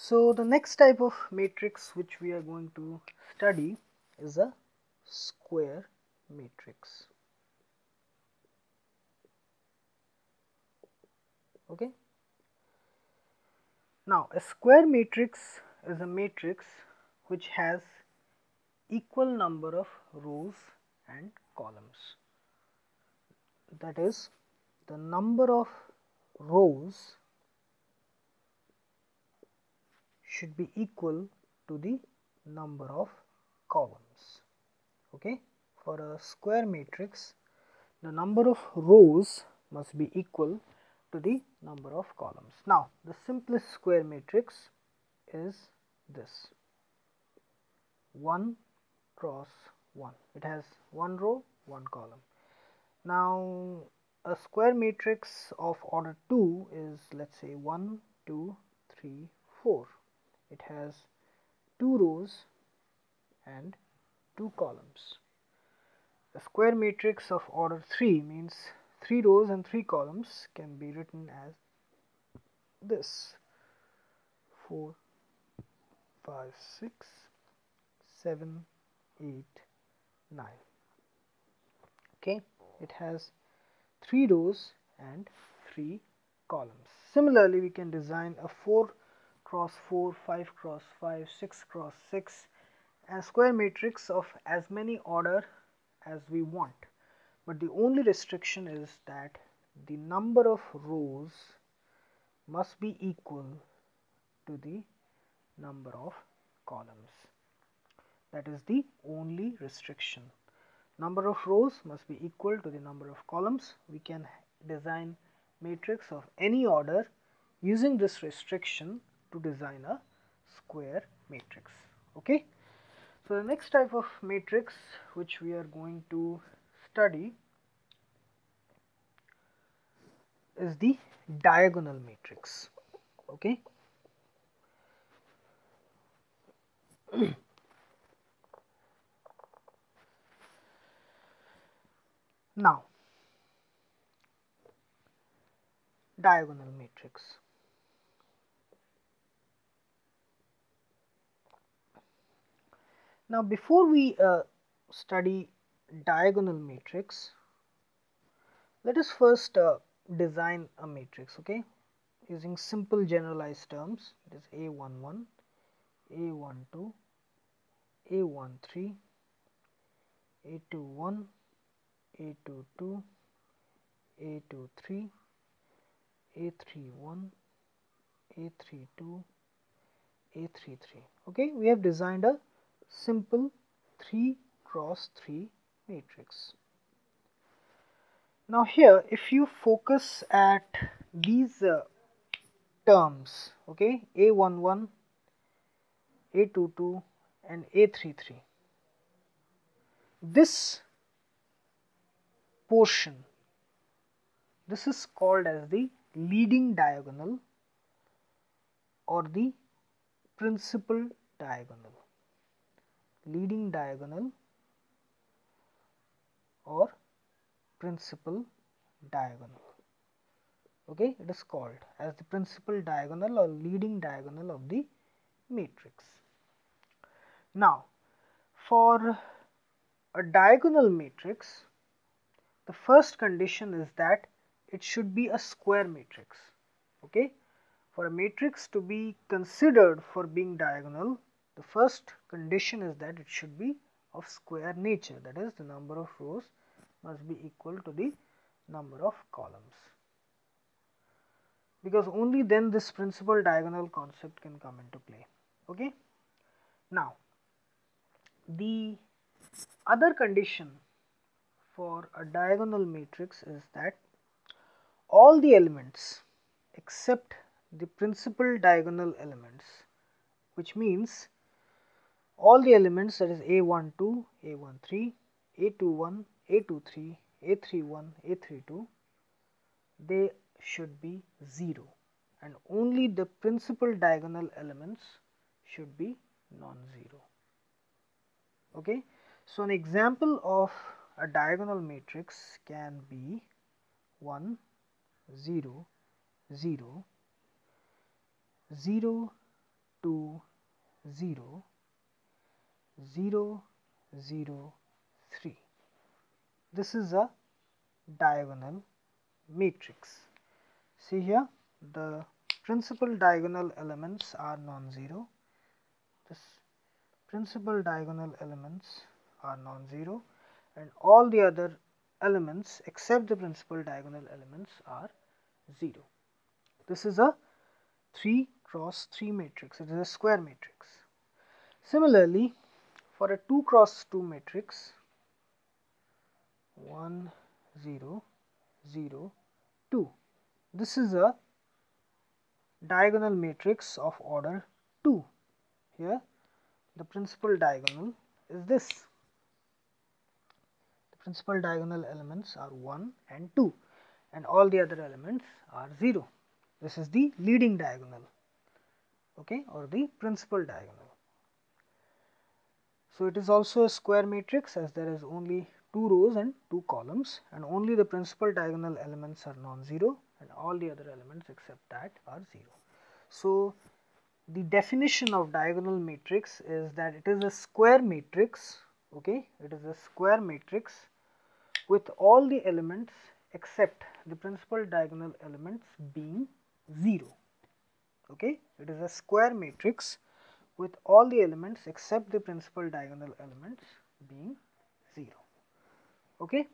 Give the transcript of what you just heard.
So the next type of matrix which we are going to study is a square matrix. Okay. Now a square matrix is a matrix which has equal number of rows and columns. That is, the number of rows should be equal to the number of columns. Okay, for a square matrix, the number of rows must be equal to the number of columns. Now, the simplest square matrix is this 1 cross 1. It has one row, one column. Now, a square matrix of order 2 is, let's say, 1, 2, 3, 4. It has 2 rows and 2 columns. A square matrix of order 3 means 3 rows and 3 columns can be written as this 4, 5, 6, 7, 8, 9. Okay, it has 3 rows and 3 columns. Similarly, we can design a 4 cross 4, 5 cross 5, 6 cross 6 and square matrix of as many order as we want. But the only restriction is that the number of rows must be equal to the number of columns. That is the only restriction. Number of rows must be equal to the number of columns. We can design matrix of any order using this restriction to design a square matrix. Okay. So the next type of matrix which we are going to study is the diagonal matrix. Okay. Now, diagonal matrix. Now, before we study diagonal matrix, let us first design a matrix, okay, using simple generalized terms. It is A11, A12, A13, A21, A22, A23, A31, A32, A33. Okay, we have designed a simple 3 cross 3 matrix. Now here, if you focus at these terms, okay, A11, A22 and A33, this portion, this is called as the leading diagonal or the principal diagonal. Leading diagonal or principal diagonal. Okay, it is called as the principal diagonal or leading diagonal of the matrix. Now, for a diagonal matrix, the first condition is that it should be a square matrix. Okay, for a matrix to be considered for being diagonal, the first condition is that it should be of square nature. That is, the number of rows must be equal to the number of columns, because only then this principal diagonal concept can come into play. Okay. Now, the other condition for a diagonal matrix is that all the elements except the principal diagonal elements, which means all the elements, that is A12, A13, A21, A23, A31, A32, they should be 0, and only the principal diagonal elements should be non-zero. Okay. So, an example of a diagonal matrix can be 1, 0, 0, 0, 2, 0, 0, 0, 3. This is a diagonal matrix. See here, the principal diagonal elements are non-zero. This principal diagonal elements are non-zero, and all the other elements except the principal diagonal elements are 0. This is a 3 cross 3 matrix. It is a square matrix. Similarly, for a 2 cross 2 matrix, 1, 0, 0, 2. This is a diagonal matrix of order 2. Here, the principal diagonal is this. The principal diagonal elements are 1 and 2, and all the other elements are 0. This is the leading diagonal, okay, or the principal diagonal. So it is also a square matrix, as there is only 2 rows and 2 columns, and only the principal diagonal elements are non-zero, and all the other elements except that are 0. So the definition of diagonal matrix is that it is a square matrix, okay, it is a square matrix with all the elements except the principal diagonal elements being 0, okay. It is a square matrix with all the elements except the principal diagonal elements being 0, okay.